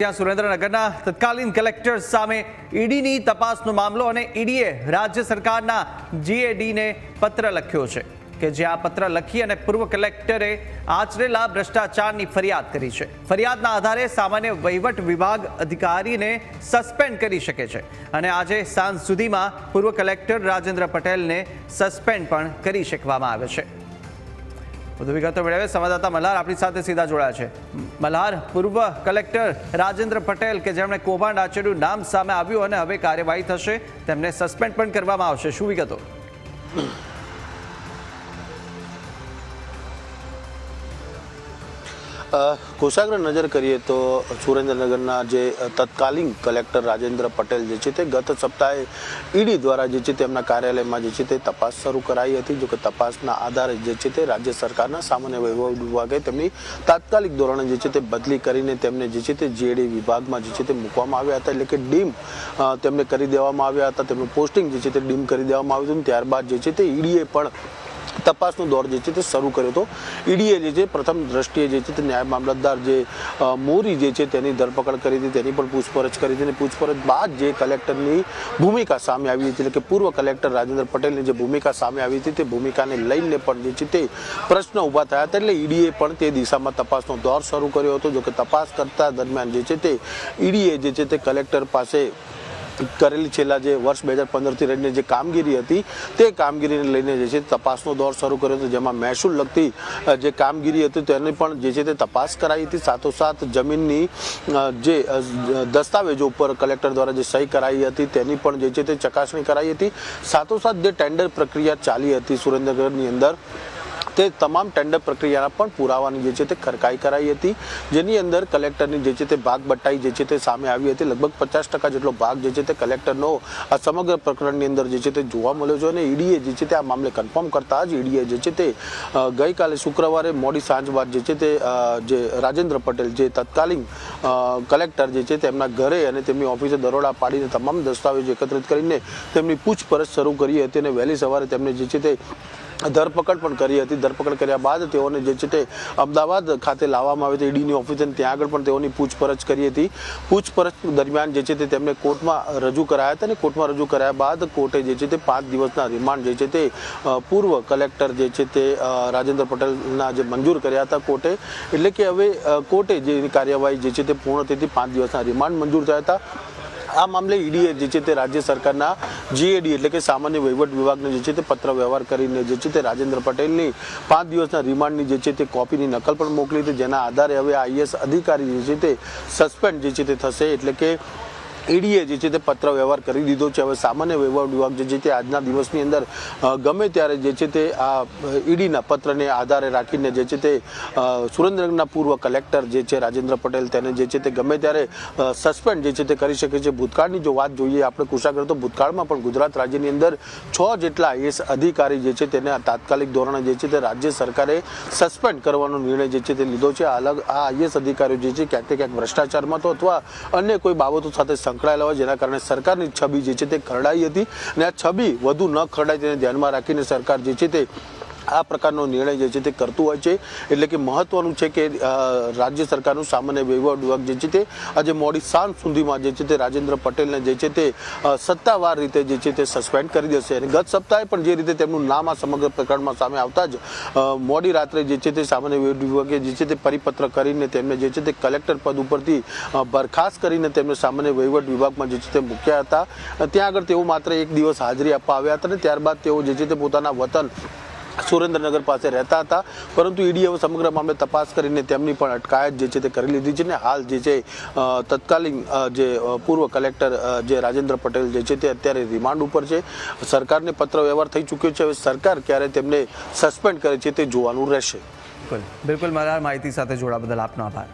ત્યાં સુરેન્દ્રનગરના તત્કાલીન કલેક્ટર સામે ઈડીની તપાસનો મામલો અને ઈડીએ રાજ્ય સરકારના જીએડીને પત્ર લખ્યો છે કે જે આ પત્ર લખી અને પૂર્વ કલેક્ટરે આચરેલા ભ્રષ્ટાચારની ફરિયાદ કરી છે. ફરિયાદના આધારે સામાન્ય વહીવટ વિભાગ અધિકારીને સસ્પેન્ડ કરી શકે છે અને આજે સાંજ સુધીમાં પૂર્વ કલેક્ટર રાજેન્દ્ર પટેલને સસ્પેન્ડ પણ કરી શકવામાં આવે છે. વધુ વિગતો મેળવે સંવાદદાતા મલ્હાર આપણી સાથે સીધા જોડાયા છે. મલ્હાર, પૂર્વ કલેક્ટર રાજેન્દ્ર પટેલ કે જેમણે કૌભાંડ આચર્યું નામ સામે આવ્યું અને હવે કાર્યવાહી થશે, તેમને સસ્પેન્ડ પણ કરવામાં આવશે, શું વિગતો? કોષાગ્ર નજર કરીએ તો સુરેન્દ્રનગરના જે તત્કાલીન કલેક્ટર રાજેન્દ્ર પટેલ જે છે તે ગત સપ્તાહે ઈડી દ્વારા જે છે તેમના કાર્યાલયમાં જે છે તે તપાસ શરૂ કરાઈ હતી. જો કે તપાસના આધારે જે છે તે રાજ્ય સરકારના સામાન્ય વહીવટ વિભાગે તેમની તાત્કાલિક ધોરણે જે છે તે બદલી કરીને તેમને જે છે તે જીએડી વિભાગમાં જે છે તે મૂકવામાં આવ્યા હતા, એટલે કે ડીમ તેમને કરી દેવામાં આવ્યા હતા. તેમનું પોસ્ટિંગ જે છે તે ડીમ કરી દેવામાં આવ્યું હતું. ત્યારબાદ જે છે તે ઈડીએ પણ તપાસનો દોર જે છે તે શરૂ કર્યો હતો. ઈડીએ જે છે પ્રથમ દ્રષ્ટિએ જે છે તે ન્યાય મામલતદાર જે મોરી જે છે તેની ધરપકડ કરી હતી, તેની પણ પૂછપરછ કરી હતી અને પૂછપરછ બાદ જે કલેક્ટરની ભૂમિકા સામે આવી હતી, એટલે કે પૂર્વ કલેક્ટર રાજેન્દ્ર પટેલની જે ભૂમિકા સામે આવી હતી તે ભૂમિકાને લઈને પણ જે છે તે પ્રશ્ન ઊભા થયા હતા. એટલે ઈડીએ પણ તે દિશામાં તપાસનો દોર શરૂ કર્યો હતો. જો કે તપાસ કરતા દરમિયાન જે છે તે ઈડીએ જે છે તે કલેક્ટર પાસે કરેલી છેલ્લા જે વર્ષ 2015થી લઈને જે કામગીરી હતી તે કામગીરીને લઈને જે છે તપાસનો દોર શરૂ કર્યો હતો, જેમાં મહેસૂલ લગતી જે કામગીરી હતી તેની પણ જે છે તે તપાસ કરાઈ હતી. સાથોસાથ જમીનની જે દસ્તાવેજો ઉપર કલેક્ટર દ્વારા જે સહી કરાઈ હતી તેની પણ જે છે તે ચકાસણી કરાઈ હતી. સાથોસાથ જે ટેન્ડર પ્રક્રિયા ચાલી હતી સુરેન્દ્રનગરની અંદર તે તમામ ટેન્ડર પ્રક્રિયાના પણ પુરાવાની જે છે તે ખરકાઈ કરાઈ હતી, જેની અંદર કલેક્ટરની જે છે તે ભાગ બટાઈ જે છે તે સામે આવી હતી. લગભગ 50% જેટલો ભાગ જે છે તે કલેક્ટરનો આ સમગ્ર પ્રકરણની અંદર જે છે તે જોવા મળ્યો છે અને ઈડીએ જે છે તે આ મામલે કન્ફર્મ કરતા જ ઈડીએ જે છે તે ગઈકાલે શુક્રવારે મોડી સાંજ બાદ જે છે તે જે રાજેન્દ્ર પટેલ જે તત્કાલીન કલેક્ટર જે છે તેમના ઘરે અને તેમની ઓફિસે દરોડા પાડીને તમામ દસ્તાવેજો એકત્રિત કરીને તેમની પૂછપરછ શરૂ કરી હતી અને વહેલી સવારે તેમને જે છે તે ધરપકડ પણ કરી હતી. ધરપકડ કર્યા બાદ તેઓને જે છે તે અમદાવાદ ખાતે લાવવામાં આવી હતી ઈડીની ઓફિસે, ત્યાં આગળ પણ તેઓની પૂછપરછ કરી હતી. પૂછપરછ દરમિયાન જે છે તે તેમને કોર્ટમાં રજૂ કરાયા હતા અને કોર્ટમાં રજૂ કરાયા બાદ કોર્ટે જે છે તે 5 દિવસના રિમાન્ડ જે છે તે પૂર્વ કલેક્ટર જે છે તે રાજેન્દ્ર પટેલના જે મંજૂર કર્યા હતા કોર્ટે, એટલે કે હવે કોર્ટે જે કાર્યવાહી જે છે તે પૂર્ણ થઈ હતી. 5 દિવસના રિમાન્ડ મંજૂર થયા હતા. આ મામલે ઈડીએ જે છે તે રાજ્ય સરકારના જીએડી એટલે કે સામાન્ય વહીવટ વિભાગને જે છે તે પત્ર વ્યવહાર કરીને જે છે તે રાજેન્દ્ર પટેલની 5 દિવસના રિમાન્ડની જે છે તે કોપીની નકલ પણ મોકલી હતી, જેના આધારે હવે આઈએએસ અધિકારી જે છે તે સસ્પેન્ડ જે છે તે થશે. એટલે કે ઈડીએ જે છે તે પત્ર વ્યવહાર કરી દીધો છે. હવે સામાન્ય વહીવટ વિભાગ જે છે તે આજના દિવસની અંદર ગમે ત્યારે જે છે તે આ ઈડીના પત્રને આધારે રાખીને જે છે તે સુરેન્દ્રનગરના પૂર્વ કલેક્ટર જે છે રાજેન્દ્ર પટેલ તેને જે છે તે ગમે ત્યારે સસ્પેન્ડ જે છે તે કરી શકે છે. ભૂતકાળની જો વાત જોઈએ આપણે કોષાગ્ર, તો ભૂતકાળમાં પણ ગુજરાત રાજ્યની અંદર 6 જેટલા આઈએએસ અધિકારી જે છે તેને તાત્કાલિક ધોરણે જે છે તે રાજ્ય સરકારે સસ્પેન્ડ કરવાનો નિર્ણય જે છે તે લીધો છે. આ આઈએએસ અધિકારીઓ જે છે ક્યાંક ને ક્યાંક ભ્રષ્ટાચારમાં તો અથવા અન્ય કોઈ બાબતો સાથે સંકળાયેલા હોય, જેના કારણે સરકારની છબી જે છે તે ખરડાઈ હતી અને આ છબી વધુ ન ખરડાય તેને ધ્યાનમાં રાખીને સરકાર જે છે તે આ પ્રકારનો નિર્ણય જે છે તે કરતું હોય છે. એટલે કે મહત્વનું છે કે રાજ્ય સરકારનું સામાન્ય વહીવટ વિભાગ જે છે તે આજે મોડી સાંજ સુધીમાં જે છે તે રાજેન્દ્ર પટેલને જે છે તે સત્તાવાર રીતે જે છે તે સસ્પેન્ડ કરી દેશે. અને ગત સપ્તાહે પણ જે રીતે તેમનું નામ આ સમગ્ર પ્રકરણમાં સામે આવતા જ મોડી રાત્રે જે છે તે સામાન્ય વહીવટ વિભાગે જે છે તે પરિપત્ર કરીને તેમને જે છે તે કલેક્ટર પદ ઉપરથી બરખાસ્ત કરીને તેમને સામાન્ય વહીવટ વિભાગમાં જે છે તે મૂક્યા હતા. ત્યાં આગળ તેઓ માત્ર 1 દિવસ હાજરી આપવા આવ્યા હતા અને ત્યારબાદ તેઓ જે છે તે પોતાના વતન સુરેન્દ્રનગર પાસે રહેતા હતા. પરંતુ ઈડી હવે સમગ્ર મામલે તપાસ કરીને તેમની પણ અટકાયત જે છે તે કરી લીધી છે અને હાલ જે છે તત્કાલીન જે પૂર્વ કલેક્ટર જે રાજેન્દ્ર પટેલ જે છે તે અત્યારે રિમાન્ડ ઉપર છે. સરકારને પત્ર વ્યવહાર થઈ ચૂક્યો છે. હવે સરકાર ક્યારે તેમને સસ્પેન્ડ કરે છે તે જોવાનું રહેશે. બિલકુલ મલ્હાર, માહિતી સાથે જોડા બદલ આપનો આભાર.